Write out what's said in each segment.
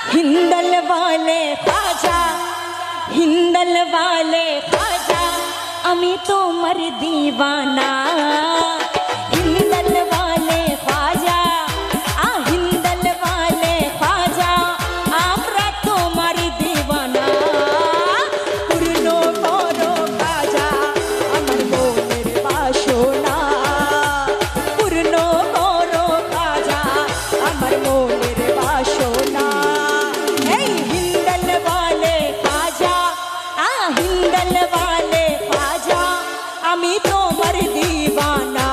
हिंदल वाले ख्वाजा, हिंदल वाले ख्वाजा, अमी तोमार दीवाना। हिंदल वाले ख्वाजा, हिंदल वाले ख्वाजा, आमरा तोमार दीवाना। पूर्ण करो ख्वाजा आमार मोनेर बासना, पूर्ण करो ख्वाजा आमार मोनेर बासना। हिंदल वाले ख्वाजा, हिंदल वाले ख्वाजा, अमी तोमार दीवाना।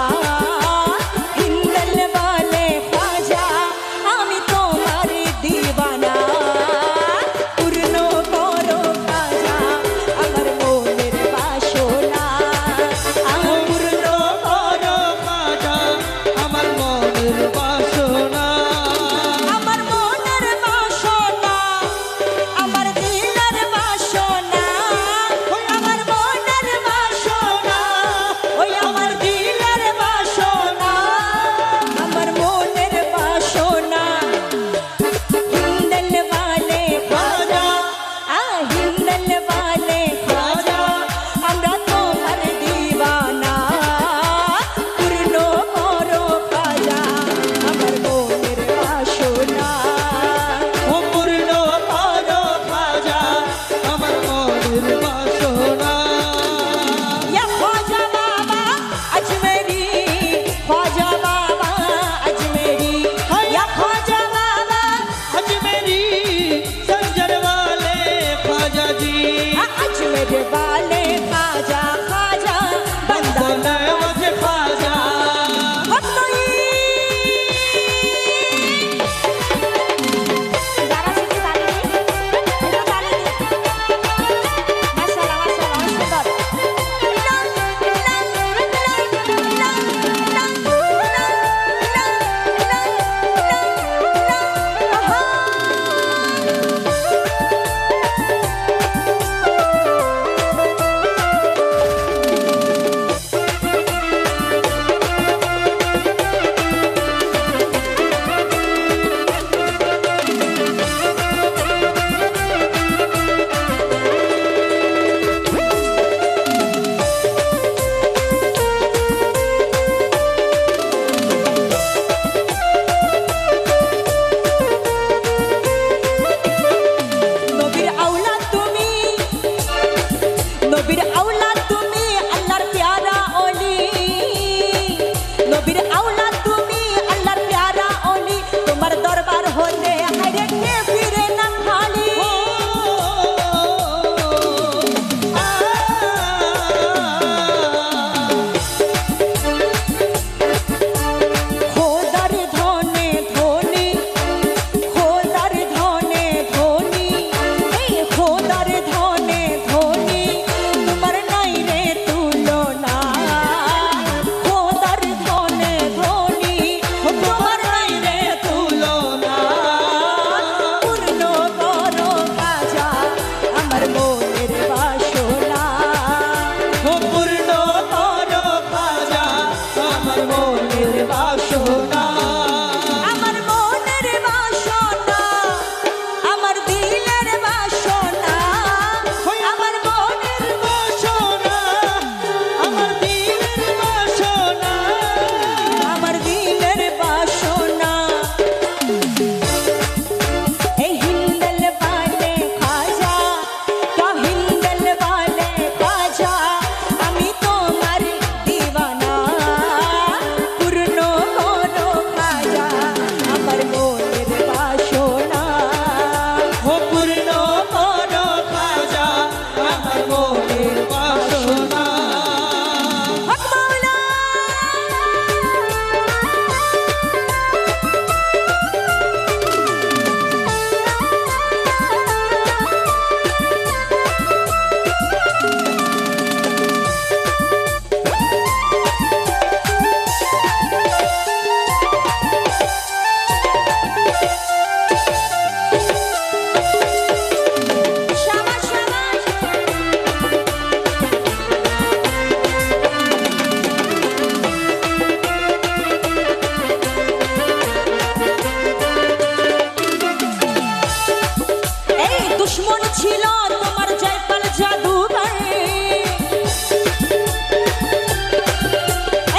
দুশ্মন ছিল তোমার জয়পাল জাদুঘর,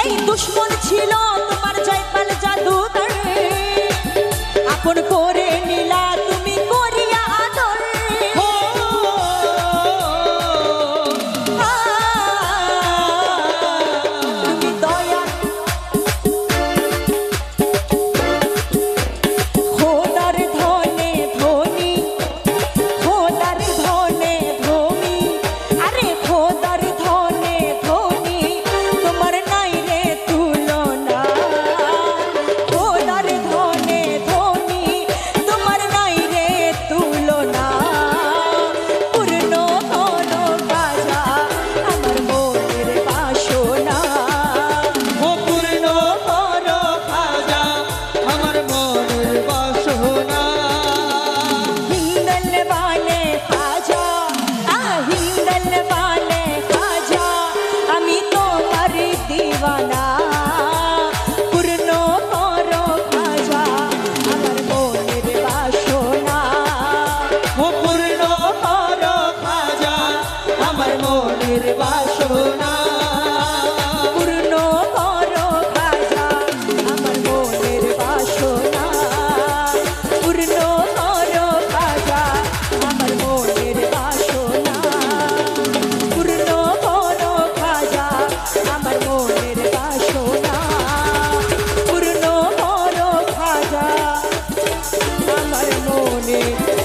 এই দুশ্মন ছিল তোমার জয়পাল জাদুঘর, আপন করে নিলা তুমি করিয়া আদর। তুমি দয়া খোদার ধনে ধনী, খোদার ধনে ধনী, আরে খোদার ধনে ধনী, তোমার নাই রে তুলনা। খোদার ধনে ধনী, তোমার নাই রে তুলনা। পূর্ণ করো খাজা আমার মনের বাসনা, ও পূর্ণ করো খাজা আমার মনের বাসনা। হিন্দল वाले খাজা, হিন্দল वाले খাজা, আমি তোমার দিওয়ানা। পূর্ণ করো খাজা আমার মনের বাসনা, ও পূর্ণ করো খাজা আমার মনের বাসনা। পূর্ণ করো খাজা আমার মনের বাসনা, পূর্ণ করো খাজা আমার মনের বাসনা, পূর্ণ করো খাজা আমার মনের বাসনা, পূর্ণ করো খাজা আমার মনের